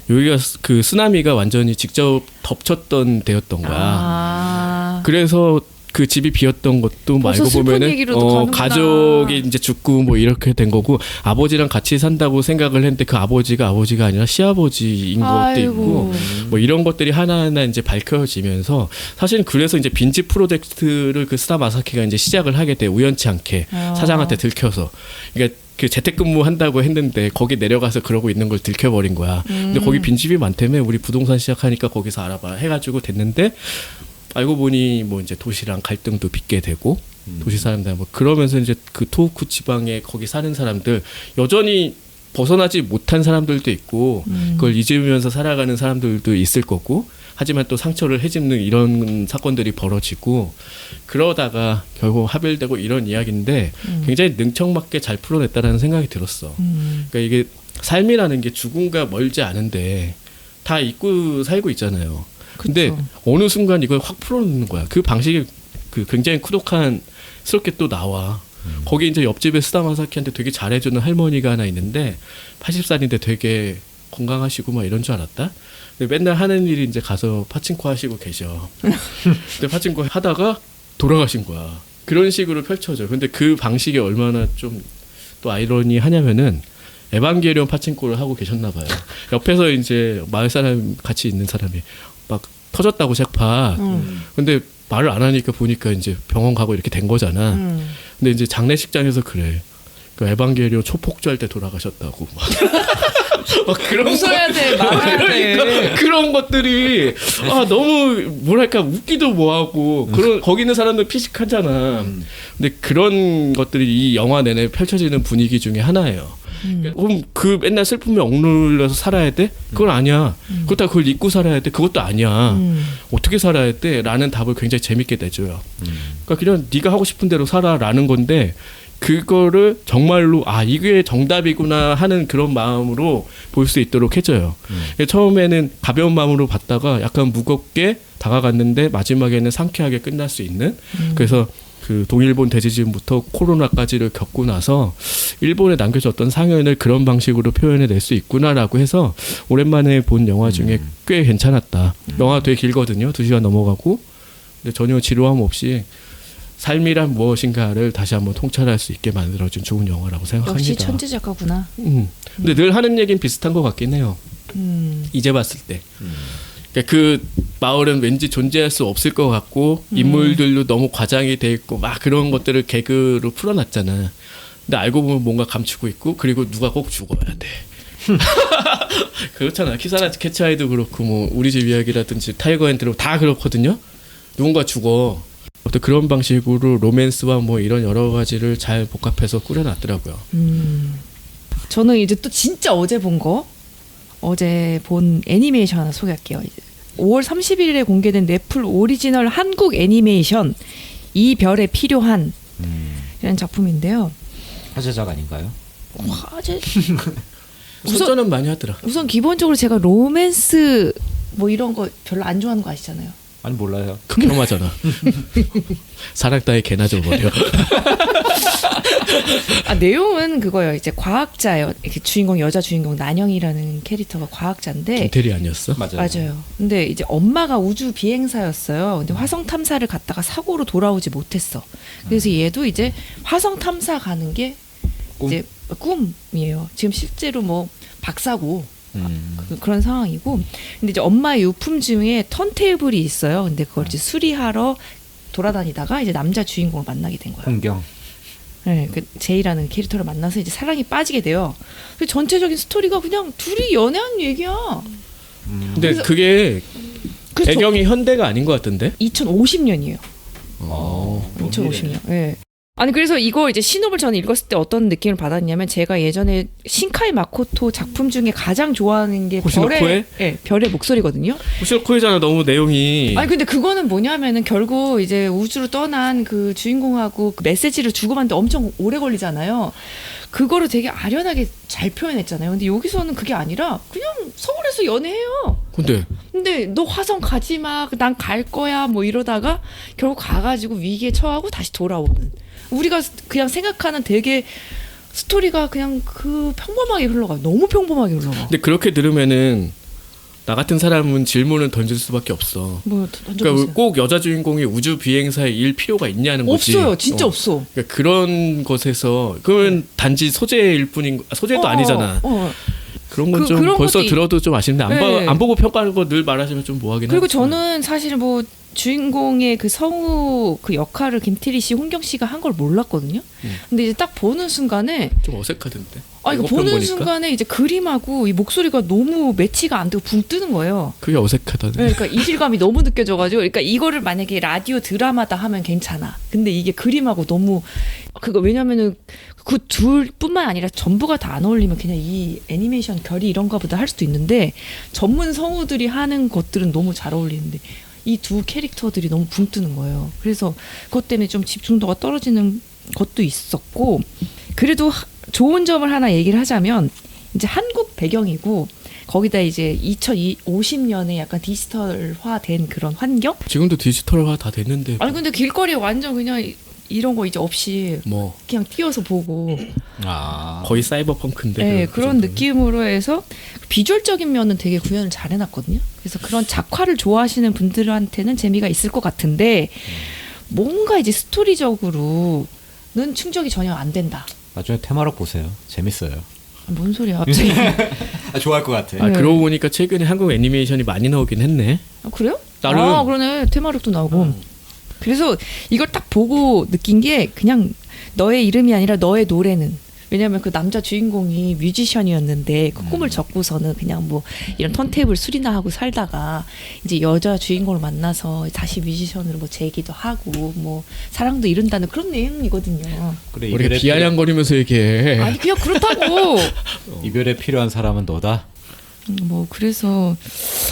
여기가 그 쓰나미가 완전히 직접 덮쳤던 데였던 거야. 그래서 그 집이 비었던 것도 벌써 말고 슬픈 보면은 얘기로도 가는구나. 가족이 이제 죽고 뭐 이렇게 된 거고 아버지랑 같이 산다고 생각을 했는데 그 아버지가 아니라 시아버지인 것도 있고 뭐 이런 것들이 하나하나 이제 밝혀지면서 사실은 그래서 이제 빈집 프로젝트를 그 스타 마사키가 이제 시작을 하게 돼. 우연치 않게 사장한테 들켜서. 그러니까 그 재택근무 한다고 했는데 거기 내려가서 그러고 있는 걸 들켜버린 거야. 근데 거기 빈집이 많다며 우리 부동산 시작하니까 거기서 알아봐 해가지고 됐는데 알고 보니 뭐 이제 도시랑 갈등도 빚게 되고 도시 사람들 뭐 그러면서 이제 그 토호쿠 지방에 거기 사는 사람들 여전히 벗어나지 못한 사람들도 있고 그걸 잊으면서 살아가는 사람들도 있을 거고 하지만 또 상처를 헤집는 이런 사건들이 벌어지고 그러다가 결국 합일되고 이런 이야기인데 굉장히 능청맞게 잘 풀어냈다라는 생각이 들었어. 그러니까 이게 삶이라는 게 죽음과 멀지 않은데 다 잊고 살고 있잖아요. 근데 그쵸. 어느 순간 이걸 확 풀어놓는 거야. 그 방식이 그 굉장히 쿠독한스럽게 또 나와. 거기 이제 옆집에 스타 마사키한테 되게 잘해주는 할머니가 하나 있는데 80살인데 되게 건강하시고 막 이런 줄 알았다. 근데 맨날 하는 일이 이제 가서 파친코 하시고 계셔. 근데 파친코 하다가 돌아가신 거야. 그런 식으로 펼쳐져. 근데 그 방식이 얼마나 좀 또 아이러니하냐면은 에반게리온 파친코를 하고 계셨나 봐요. 옆에서 이제 마을 사람 같이 있는 사람이 막 터졌다고 잭팟. 근데 말을 안 하니까 보니까 이제 병원 가고 이렇게 된 거잖아. 근데 이제 장례식장에서 그래. 그 에반게리온 초폭주할 때 돌아가셨다고. 막 그런 웃어야 돼, 말아야 돼. 그러니까 그런 것들이 너무 뭐랄까 웃기도 뭐하고 그런 거기 있는 사람들 피식하잖아. 근데 그런 것들이 이 영화 내내 펼쳐지는 분위기 중에 하나예요. 그럼 그 맨날 슬픔에 억눌려서 살아야 돼? 그건 아니야. 그렇다고 그걸 잊고 살아야 돼? 그것도 아니야. 어떻게 살아야 돼? 라는 답을 굉장히 재밌게 내줘요. 그러니까 그냥 네가 하고 싶은 대로 살아라는 건데 그거를 정말로 이게 정답이구나 하는 그런 마음으로 볼 수 있도록 해줘요. 처음에는 가벼운 마음으로 봤다가 약간 무겁게 다가갔는데 마지막에는 상쾌하게 끝날 수 있는 그래서 그 동일본 대지진부터 코로나까지를 겪고 나서 일본에 남겨졌던 상흔을 그런 방식으로 표현해낼 수 있구나라고 해서 오랜만에 본 영화 중에 꽤 괜찮았다. 영화 되게 길거든요. 2시간 넘어가고 근데 전혀 지루함 없이 삶이란 무엇인가를 다시 한번 통찰할 수 있게 만들어준 좋은 영화라고 생각합니다. 역시 천재 작가구나. 근데 늘 하는 얘기는 비슷한 것 같긴 해요. 이제 봤을 때. 그러니까 그 마을은 왠지 존재할 수 없을 것 같고 인물들도 너무 과장이 돼 있고 막 그런 것들을 개그로 풀어놨잖아. 근데 알고 보면 뭔가 감추고 있고 그리고 누가 꼭 죽어야 돼. 그렇잖아. 키사라츠 캐치아이도 그렇고 뭐 우리 집 이야기라든지 타이거 앤 드롭 다 그렇거든요. 누군가 죽어. 어떤 그런 방식으로 로맨스와 뭐 이런 여러 가지를 잘 복합해서 꾸려놨더라고요. 저는 이제 또 진짜 어제 본 애니메이션 하나 소개할게요. 5월 31일에 공개된 넷플 오리지널 한국 애니메이션 이 별에 필요한 이라는 작품인데요. 화제작 아닌가요? 화제 선전은 많이 하더라. 우선 기본적으로 제가 로맨스 뭐 이런 거 별로 안 좋아하는 거 아시잖아요. 아니 몰라요. 극혐하잖아. 사랑 따위 개나 줘버려. 내용은 그거예요. 이제 과학자예요. 이렇게 주인공 여자 주인공 난영이라는 캐릭터가 과학자인데 김태리 아니었어? 맞아요. 근데 이제 엄마가 우주 비행사였어요. 근데 화성 탐사를 갔다가 사고로 돌아오지 못했어. 그래서 얘도 이제 화성 탐사 가는 게 이제 꿈이에요. 지금 실제로 뭐 박사고 그런 상황이고, 근데 이제 엄마의 유품 중에 턴테이블이 있어요. 근데 그걸 이제 수리하러 돌아다니다가 이제 남자 주인공을 만나게 된 거예요. 홍경. 네, 그 제이라는 캐릭터를 만나서 이제 사랑에 빠지게 돼요. 그 전체적인 스토리가 그냥 둘이 연애한 얘기야. 근데 그게 그래서 배경이 현대가 아닌 것 같던데? 2050년이에요. 2050년. 네. 아니 그래서 이거 이제 신호를 저는 읽었을 때 어떤 느낌을 받았냐면 제가 예전에 신카이 마코토 작품 중에 가장 좋아하는 게 호시노코에? 별의 목소리거든요. 호시노코에잖아. 너무 내용이. 아니 근데 그거는 뭐냐면은 결국 이제 우주로 떠난 그 주인공하고 그 메시지를 주고받는데 엄청 오래 걸리잖아요. 그거를 되게 아련하게 잘 표현했잖아요. 근데 여기서는 그게 아니라 그냥 서울에서 연애해요. 근데 너 화성 가지 마. 난 갈 거야. 뭐 이러다가 결국 가가지고 위기에 처하고 다시 돌아오는. 우리가 그냥 생각하는 되게 스토리가 그냥 그 평범하게 흘러가요. 너무 평범하게 흘러가. 근데 그렇게 들으면은 나 같은 사람은 질문을 던질 수밖에 없어. 뭐 그러니까 꼭 여자 주인공이 우주 비행사에 일 필요가 있냐는 거지. 없어요. 진짜 없어. 그러니까 그런 것에서 그건 단지 소재일 뿐인 소재도 아니잖아. 그런 건 좀 벌써 들어도 좀 아쉽네. 안 보고 평가하는 거 늘 말하시면 좀 뭐하긴 하죠. 그리고 저는 사실 뭐 주인공의 그 성우 그 역할을 김태리 씨, 홍경 씨가 한 걸 몰랐거든요. 근데 이제 딱 보는 순간에 좀 어색하던데. 이거 보는 순간에 이제 그림하고 이 목소리가 너무 매치가 안 되고 붕 뜨는 거예요. 그게 어색하던데. 네, 그러니까 이질감이 너무 느껴져가지고, 그러니까 이거를 만약에 라디오 드라마다 하면 괜찮아. 근데 이게 그림하고 너무 왜냐면은 그 둘뿐만 아니라 전부가 다 안 어울리면 그냥 이 애니메이션 결이 이런가 보다 할 수도 있는데 전문 성우들이 하는 것들은 너무 잘 어울리는데 이 두 캐릭터들이 너무 붕 뜨는 거예요. 그래서 그것 때문에 좀 집중도가 떨어지는 것도 있었고, 그래도 좋은 점을 하나 얘기를 하자면 이제 한국 배경이고 거기다 이제 2050년에 약간 디지털화된 그런 환경? 지금도 디지털화 다 됐는데. 아니 근데 길거리에 완전 그냥 이런 거 이제 없이 뭐 그냥 뛰어서 보고 거의 사이버펑크인데. 네, 그런 느낌으로 해서 비주얼적인 면은 되게 구현을 잘 해놨거든요. 그래서 그런 작화를 좋아하시는 분들한테는 재미가 있을 것 같은데 뭔가 이제 스토리적으로는 충족이 전혀 안 된다. 나중에 테마록 보세요. 재밌어요. 뭔 소리야 갑자기? 좋아할 것 같아. 아 네. 그러고 보니까 최근에 한국 애니메이션이 많이 나오긴 했네. 아, 그래요? 나름- 아 그러네. 테마록도 나오고. 그래서 이걸 딱 보고 느낀 게 그냥 너의 이름이 아니라 너의 노래는. 왜냐하면 그 남자 주인공이 뮤지션이었는데 그 꿈을 접고서는 그냥 뭐 이런 턴테이블 술이나 하고 살다가 이제 여자 주인공을 만나서 다시 뮤지션으로 뭐 재기도 하고 뭐 사랑도 이룬다는 그런 내용이거든요. 그래 우리가 이별에, 비아냥거리면서 얘기해. 아니 그냥 그렇다고. 이별에 필요한 사람은 너다. 뭐 그래서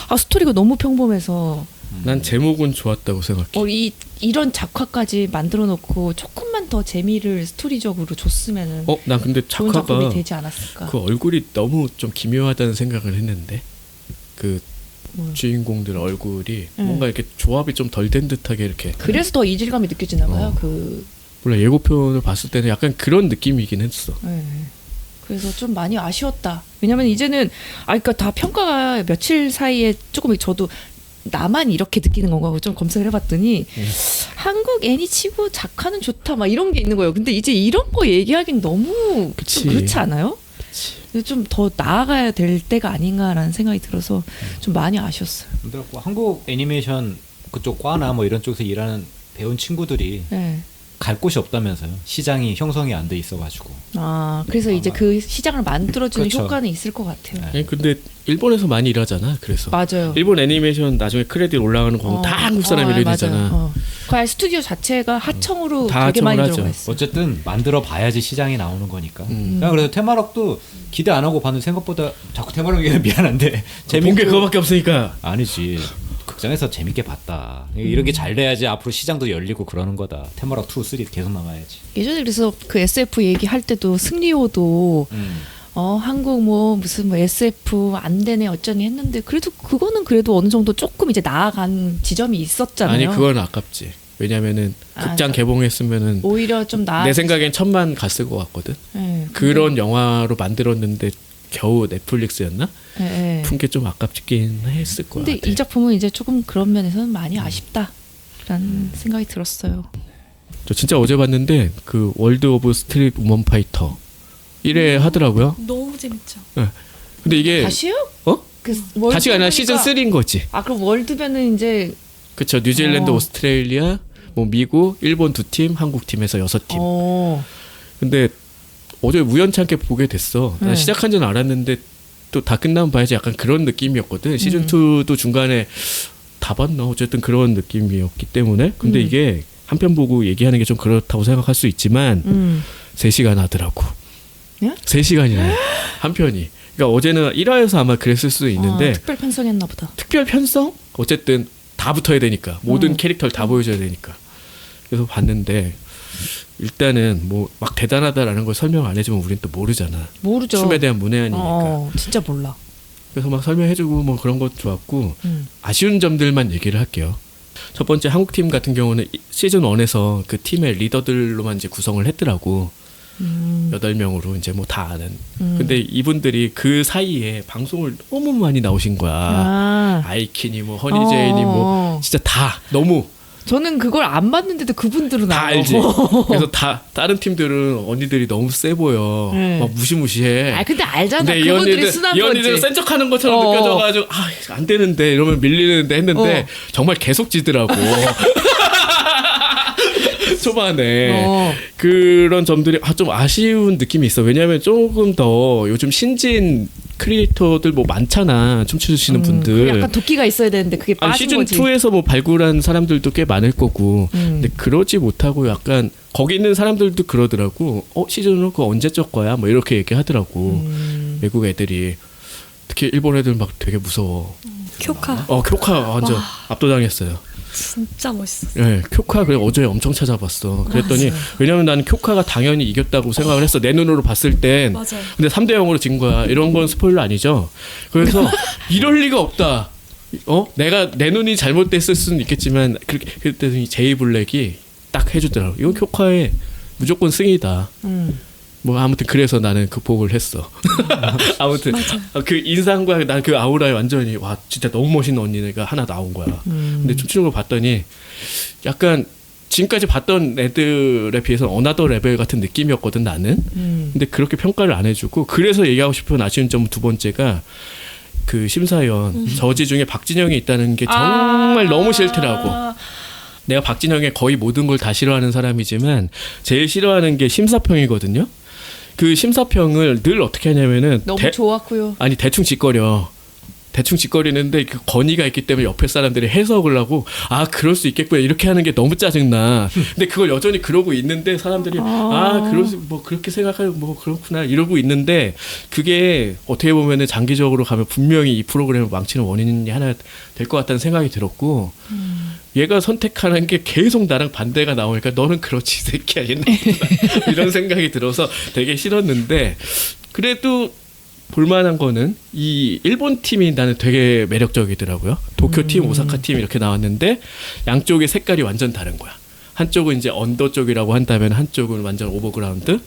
아 스토리가 너무 평범해서 난 제목은 좋았다고 생각해. 이런 작화까지 만들어 놓고 조금만 더 재미를 스토리적으로 줬으면은 난 근데 좋은 작품이 작화가 되지 않았을까. 그 얼굴이 너무 좀 기묘하다는 생각을 했는데 그 뭐. 주인공들 얼굴이 뭔가 이렇게 조합이 좀 덜 된 듯하게 이렇게 그래서 더 이질감이 느껴지나 봐요. 몰라 예고편을 봤을 때는 약간 그런 느낌이긴 했어. 네. 그래서 좀 많이 아쉬웠다. 왜냐면 이제는 그러니까 다 평가가 며칠 사이에 조금 저도 나만 이렇게 느끼는 건가 하고 좀 검색을 해봤더니 한국 애니치고 작화는 좋다 막 이런 게 있는 거예요. 근데 이제 이런 거 얘기하긴 너무 그치. 좀 그렇지 않아요? 그치. 좀 더 나아가야 될 때가 아닌가라는 생각이 들어서 좀 많이 아쉬웠어요. 근데 뭐 한국 애니메이션 그쪽 과나 뭐 이런 쪽에서 일하는 배운 친구들이 네. 갈 곳이 없다면서요. 시장이 형성이 안 돼 있어가지고. 그래서 이제 그 시장을 만들어주는 그렇죠. 효과는 있을 것 같아요. 아니, 근데 일본에서 많이 일하잖아. 그래서 맞아요. 일본 애니메이션 나중에 크레딧 올라가는 거 보면 다 한국 사람이 일해내잖아. 맞아요. 그 아예 스튜디오 자체가 하청으로 다 되게 많이 하청을 들어가 하죠. 있어. 어쨌든 만들어 봐야지 시장이 나오는 거니까. 그냥 그래서 테마록도 기대 안 하고 봤는데 생각보다 자꾸 테마록 얘기는 미안한데 본 게 그거밖에 없으니까. 아니지. 극장에서 재밌게 봤다. 이렇게 잘 돼야지 앞으로 시장도 열리고 그러는 거다. 테마록 2, 3 계속 나와야지. 예전에 그래서 그 SF 얘기할 때도 승리호도 한국 뭐 무슨 뭐 SF 안 되네 어쩌니 했는데 그래도 그거는 그래도 어느 정도 조금 이제 나아간 지점이 있었잖아요. 아니 그건 아깝지. 왜냐면은 극장 개봉했으면은 오히려 좀 내 생각엔 1000만 갔을 것 같거든. 네, 그런 영화로 만들었는데 겨우 넷플릭스였나? 네. 푼 게 좀 아깝긴 했을 것 근데 같아. 이 작품은 이제 조금 그런 면에서는 많이 아쉽다라는 생각이 들었어요. 저 진짜 어제 봤는데 그 월드 오브 스트릿 우먼 파이터 1회 하더라고요. 너무 재밌죠. 근데 이게 다시요? 어? 그 다시가 아니라 시즌 3인 거지. 그럼 월드면은 이제 그쵸. 뉴질랜드, 오스트레일리아, 뭐 미국, 일본 2팀, 한국 팀에서 6팀. 근데 어제 우연찮게 보게 됐어. 난 네. 시작한 줄 알았는데 또 다 끝나면 봐야지 약간 그런 느낌이었거든. 시즌 2도 중간에 다 봤나? 어쨌든 그런 느낌이었기 때문에. 근데 이게 한 편 보고 얘기하는 게 좀 그렇다고 생각할 수 있지만 3시간 하더라고. 예? 3시간이나 한 편이. 그러니까 어제는 1화에서 아마 그랬을 수도 있는데 특별 편성했나 보다. 특별 편성? 어쨌든 다 붙어야 되니까 모든 캐릭터를 다 보여줘야 되니까 그래서 봤는데 일단은 뭐 막 대단하다라는 걸 설명 안 해주면 우린 또 모르잖아. 모르죠. 춤에 대한 문외한이니까. 진짜 몰라. 그래서 막 설명해주고 뭐 그런 것 좋았고 아쉬운 점들만 얘기를 할게요. 첫 번째 한국 팀 같은 경우는 시즌 1에서 그 팀의 리더들로만 이제 구성을 했더라고. 8명으로 이제 뭐 다 아는. 근데 이분들이 그 사이에 방송을 너무 많이 나오신 거야. 아이키니 뭐 허니제이니 뭐 진짜 다 너무 저는 그걸 안 봤는데도 그분들은 다 알고. 알지. 그래서 다 다른 팀들은 언니들이 너무 세 보여. 네. 막 무시무시해. 근데 알잖아. 근데 그분들이 순한 이 언니들 건지. 센 척하는 것처럼 느껴져가지고 안 되는데 이러면 밀리는데 했는데 정말 계속 지더라고. 초반에 그런 점들이 좀 아쉬운 느낌이 있어. 왜냐하면 조금 더 요즘 신진 크리에이터들 뭐 많잖아. 춤추시는 분들. 약간 도끼가 있어야 되는데 그게 빠진 시즌 거지. 2에서 뭐 발굴한 사람들도 꽤 많을 거고. 근데 그러지 못하고 약간 거기 있는 사람들도 그러더라고. 시즌 1 그거 언제 적 거야? 뭐 이렇게 얘기하더라고. 외국 애들이. 특히 일본 애들 막 되게 무서워. 쿄카 쿄카 완전 압도당했어요. 진짜 멋있어. 네, 쿄카 그래 어제 엄청 찾아봤어. 그랬더니 왜냐면 나는 쿄카가 당연히 이겼다고 생각을 했어. 내 눈으로 봤을 땐. 맞아요. 근데 3대 0으로 진 거야. 이런 건 스포일러 아니죠? 그래서 이럴 리가 없다. 내가 내 눈이 잘못됐을 수는 있겠지만 그렇게 그랬더니 제이 블랙이 딱 해주더라고. 이건 쿄카의 무조건 승이다. 뭐 아무튼 그래서 나는 극복을 했어. 아무튼 그 인상과 난 그 아우라에 완전히 와 진짜 너무 멋있는 언니가 하나 나온 거야. 근데 춤추는 걸 봤더니 약간 지금까지 봤던 애들에 비해서 어나더 레벨 같은 느낌이었거든 나는. 근데 그렇게 평가를 안 해주고 그래서 얘기하고 싶은 아쉬운 점 두 번째가 그 심사위원 저지 중에 박진영이 있다는 게 정말 너무 싫더라고. 내가 박진영의 거의 모든 걸 다 싫어하는 사람이지만 제일 싫어하는 게 심사평이거든요. 그 심사평을 늘 어떻게 하냐면은 너무 좋았고요. 아니 대충 짓거리는데 그 건의가 있기 때문에 옆에 사람들이 해석을 하고 아 그럴 수 있겠구나 이렇게 하는 게 너무 짜증나. 근데 그걸 여전히 그러고 있는데 사람들이 그럴 수 뭐 그렇게 생각하고 뭐 그렇구나 이러고 있는데 그게 어떻게 보면은 장기적으로 가면 분명히 이 프로그램을 망치는 원인이 하나 될 것 같다는 생각이 들었고 얘가 선택하는 게 계속 나랑 반대가 나오니까 너는 그렇지 이 새끼야 이런 생각이 들어서 되게 싫었는데 그래도 볼만한 거는 이 일본 팀이 나는 되게 매력적이더라고요. 도쿄 팀, 오사카 팀 이렇게 나왔는데 양쪽의 색깔이 완전 다른 거야. 한쪽은 이제 언더 쪽이라고 한다면 한쪽은 완전 오버그라운드.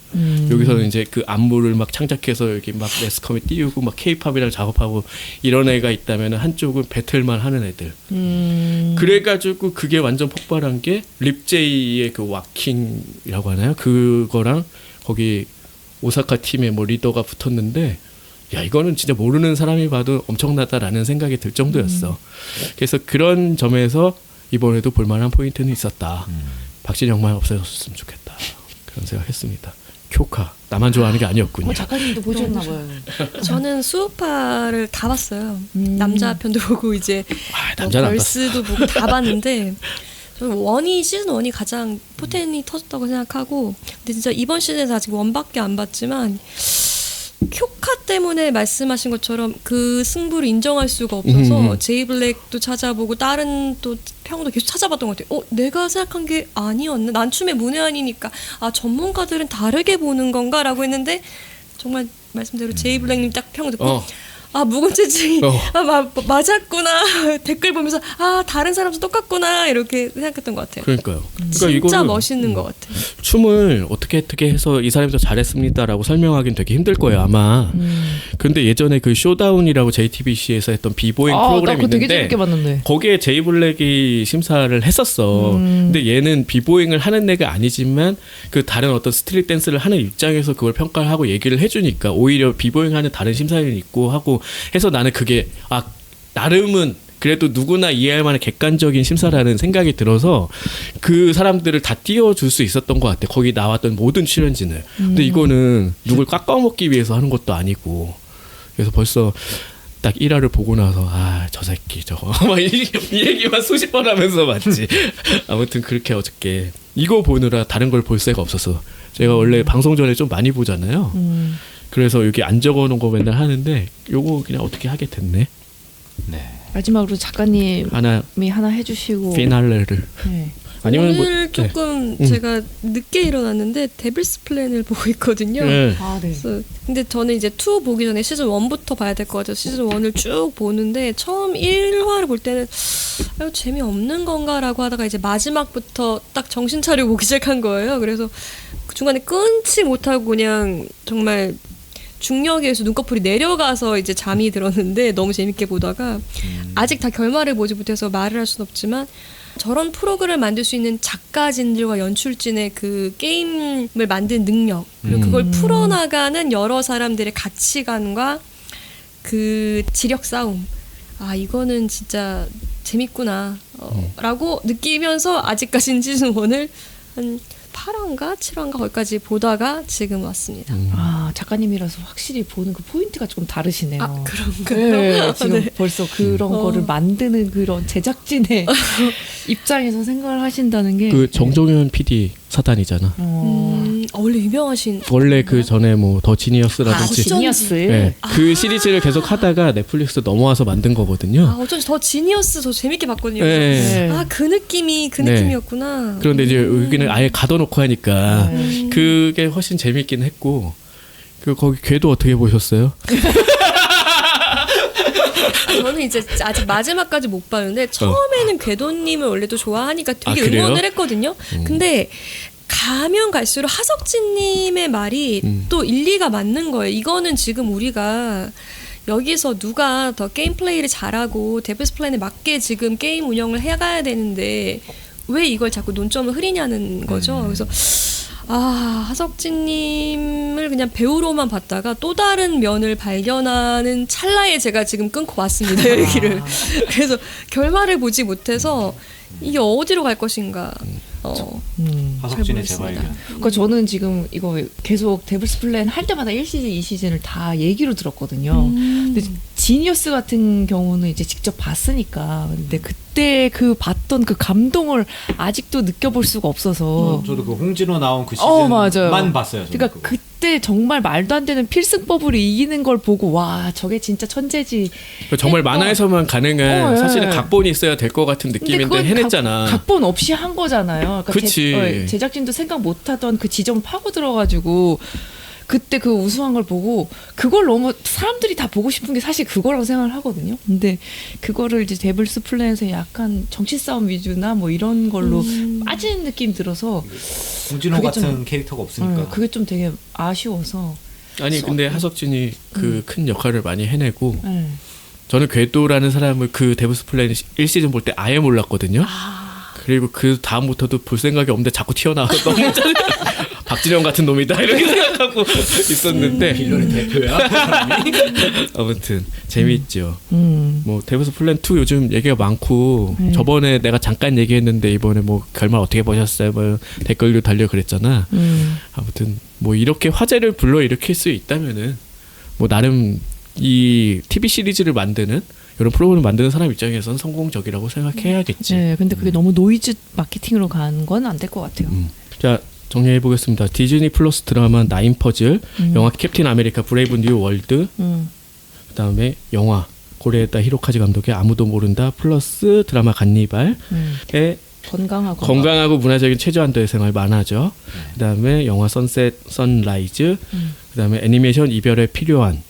여기서는 이제 그 안무를 막 창작해서 여기 막 매스컴에 띄우고 막 케이팝이랑 작업하고 이런 애가 있다면 한쪽은 배틀만 하는 애들. 그래가지고 그게 완전 폭발한 게 립제이의 그 와킹이라고 하나요? 그거랑 거기 오사카 팀의 뭐 리더가 붙었는데 야 이거는 진짜 모르는 사람이 봐도 엄청나다라는 생각이 들 정도였어. 그래서 그런 점에서 이번에도 볼만한 포인트는 있었다. 박진영만 없어졌으면 좋겠다. 그런 생각했습니다. 쿄카 나만 좋아하는 게 아니었군요. 작가님도 보셨나 봐요. 저는 수우파를 다 봤어요. 남자 편도 보고 이제 남자는 안 봤어. 걸스도 보고 다 봤는데 저는 시즌 1이 가장 포텐이 터졌다고 생각하고 근데 진짜 이번 시즌에서 아직 1밖에 안 봤지만 쿄카 때문에 말씀하신 것처럼 그 승부를 인정할 수가 없어서 제이블랙도 찾아보고 다른 또 평도 계속 찾아봤던 것 같아요. 내가 생각한 게 아니었나? 난춤의 문외한이니까 전문가들은 다르게 보는 건가라고 했는데 정말 말씀대로 제이블랙님 딱 평 듣고 묵은채증이 맞았구나 댓글 보면서 다른 사람도 똑같구나 이렇게 생각했던 것 같아요. 그러니까요. 진짜 이거는 멋있는 것 같아요. 춤을 어떻게 해서 이 사람이 더 잘했습니다라고 설명하기는 되게 힘들 거예요 아마. 그런데 예전에 그 쇼다운이라고 JTBC에서 했던 비보잉 프로그램이 나 그거 되게 있는데 재밌게 봤는데. 거기에 제이블랙이 심사를 했었어. 근데 얘는 비보잉을 하는 애가 아니지만 그 다른 어떤 스트릿 댄스를 하는 입장에서 그걸 평가를 하고 얘기를 해주니까 오히려 비보잉하는 다른 심사위원이 있고 하고 해서 나는 그게 나름은 그래도 누구나 이해할 만한 객관적인 심사라는 생각이 들어서 그 사람들을 다 띄워줄 수 있었던 것 같아. 거기 나왔던 모든 출연진을. 근데 이거는 누굴 깎아먹기 위해서 하는 것도 아니고 그래서 벌써 딱 1화를 보고 나서 저 새끼 저거 막 이 얘기만 수십 번 하면서 봤지. 아무튼 그렇게 어저께 이거 보느라 다른 걸 볼 새가 없었어. 제가 원래 방송 전에 좀 많이 보잖아요. 그래서 여기 안 적어놓은 거 맨날 하는데 요거 그냥 어떻게 하게 됐네. 네. 마지막으로 작가님이 하나 해주시고 피날레를. 네. 아니면 오늘 조금 제가 늦게 일어났는데 데빌스 플랜을 보고 있거든요. 네. 네. 그래서 근데 저는 이제 2 보기 전에 시즌 1부터 봐야 될 것 같아서 시즌 1을 쭉 보는데 처음 1화를 볼 때는 재미없는 건가라고 하다가 이제 마지막부터 딱 정신 차리고 보기 시작한 거예요. 그래서 그 중간에 끊지 못하고 그냥 정말 중력에 의해서 눈꺼풀이 내려가서 이제 잠이 들었는데 너무 재밌게 보다가 아직 다 결말을 보지 못해서 말을 할 수는 없지만 저런 프로그램을 만들 수 있는 작가진들과 연출진의 그 게임을 만든 능력 그리고 그걸 풀어나가는 여러 사람들의 가치관과 그 지력 싸움 이거는 진짜 재밌구나 라고 느끼면서 아직까지는 시즌 1을 한 8화인가 7화인가 거기까지 보다가 지금 왔습니다. 작가님이라서 확실히 보는 그 포인트가 조금 다르시네요. 그런가요? 네, 지금 벌써 그런 거를 만드는 그런 제작진의 입장에서 생각을 하신다는 게 그 정종현 PD 사단이잖아. 원래 유명하신 원래 그 전에 뭐 더 지니어스라든지 지니어스. 네, 그 시리즈를 계속 하다가 넷플릭스 넘어와서 만든 거거든요. 어쩐지 더 지니어스 더 재밌게 봤거든요. 네. 그 느낌이 그 네. 느낌이었구나. 그런데 이제 여기는 아예 가둬놓고 하니까 그게 훨씬 재밌긴 했고 거기 궤도 어떻게 보셨어요? 저는 이제 아직 마지막까지 못 봤는데 처음에는 궤도님을 원래도 좋아하니까 되게 그래요? 응원을 했거든요. 근데 가면 갈수록 하석진님의 말이 또 일리가 맞는 거예요. 이거는 지금 우리가 여기서 누가 더 게임 플레이를 잘하고 데빌스 플랜에 맞게 지금 게임 운영을 해가야 되는데 왜 이걸 자꾸 논점을 흐리냐는 거죠. 그래서 하석진님을 그냥 배우로만 봤다가 또 다른 면을 발견하는 찰나에 제가 지금 끊고 왔습니다. 얘기를. 그래서 결말을 보지 못해서 이게 어디로 갈 것인가. 하석진의 잘 재발견. 모르겠습니다. 그러니까 저는 지금 이거 계속 데블스 플랜 할 때마다 1시즌, 2시즌을 다 얘기로 들었거든요. 근데 지니어스 같은 경우는 이제 직접 봤으니까. 근데 그때 그 봤던 그 감동을 아직도 느껴볼 수가 없어서. 저도 그 홍진호 나온 그 맞아요. 시즌만 봤어요. 저는 그러니까 그거. 그때 정말 말도 안 되는 필승법으로 이기는 걸 보고 와 저게 진짜 천재지. 정말 했던- 만화에서만 가능한 예. 사실은 각본이 있어야 될 것 같은 근데 느낌인데 그건 해냈잖아. 각본 없이 한 거잖아요. 그러니까 그치. 제작진도 생각 못하던 그 지점 파고 들어가지고 그때 그 우승한 걸 보고 그걸 너무 사람들이 다 보고 싶은 게 사실 그거라고 생각을 하거든요. 근데 그거를 이제 데블스 플랜에서 약간 정치 싸움 위주나 뭐 이런 걸로 빠지는 느낌 들어서 홍진호 그게 같은 좀- 캐릭터가 없으니까. 그게 좀 되게 아쉬워서. 아니 근데 하석진이 그 큰 역할을 많이 해내고 네. 저는 궤도라는 사람을 그 데블스 플랜 1시즌 볼 때 아예 몰랐거든요. 그리고 그 다음부터도 볼 생각이 없는데 자꾸 튀어나와서 너무 박진영 같은 놈이다 이렇게 생각하고 있었는데 빌런의 대표야. 아무튼 재미있죠. 음. 뭐 데블스 플랜 2 요즘 얘기가 많고 저번에 내가 잠깐 얘기했는데 이번에 뭐 결말 어떻게 보셨어요? 뭐 댓글도 달려 그랬잖아. 아무튼 뭐 이렇게 화제를 불러일으킬 수 있다면은 뭐 나름 이 TV 시리즈를 만드는 이런 프로그램을 만드는 사람 입장에서는 성공적이라고 생각해야겠지. 네, 근데 그게 너무 노이즈 마케팅으로 간 건 안 될 것 같아요. 자 정리해 보겠습니다. 디즈니 플러스 드라마 나인 퍼즐, 영화 캡틴 아메리카 브레이브 뉴 월드, 그다음에 영화 고레에다 히로카즈 감독의 아무도 모른다 플러스 드라마 간니발의 건강하고 문화적인 최저한도의 생활 만화죠. 그다음에 영화 선셋 선라이즈, 그다음에 애니메이션 이별에 필요한,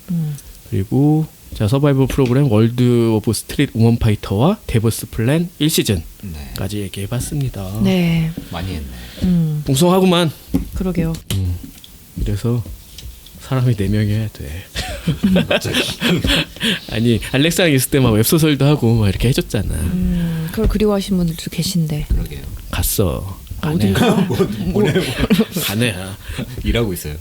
그리고 자 서바이벌 프로그램 월드 오브 스트릿 우먼 파이터와 데블스 플랜 1시즌까지 얘기해봤습니다. 네, 많이 했네. 뭉성하구만. 그러게요. 그래서 사람이 4명이어야 돼. 아니 알렉스랑 있을 때 막 웹소설도 하고 막 이렇게 해줬잖아. 그걸 그리워하시는 분들도 계신데. 그러게요. 갔어. 어디 가네야. 일하고 있어요.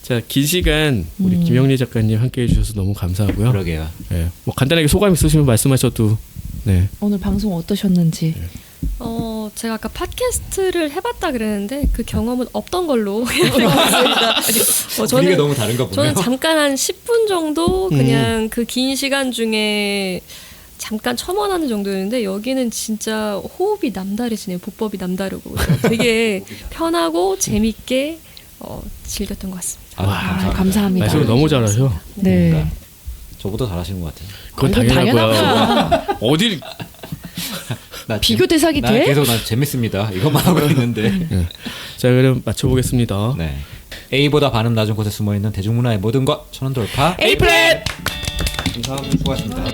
자, 긴 시간 우리 김영리 작가님 함께 해주셔서 너무 감사하고요. 그러게요. 네, 뭐 간단하게 소감 있으시면 말씀하셔도. 네. 오늘 방송 어떠셨는지. 제가 아까 팟캐스트를 해봤다 그랬는데 그 경험은 없던 걸로 해봤습니다. 분위기가 너무 다른가 보네요. 저는 잠깐 한 10분 정도 그냥 그 긴 시간 중에 잠깐 첨언하는 정도였는데 여기는 진짜 호흡이 남다르시네요. 보법이 남다르고 되게 편하고 재밌게 즐겼던 것 같습니다. 감사합니다. 말씀을 너무 잘하셔. 네. 저보다 잘하시는 것 같아요. 그건 이건 당연하고요. 어딜 나 비교 대상이 나 돼? 계속 난 재밌습니다. 이것만 하고 있는데. 자, 그럼 맞춰보겠습니다. 네. A보다 반은 낮은 곳에 숨어 있는 대중문화의 모든 것 천원 돌파. 에이플렛! 감사합니다. 수고하셨습니다.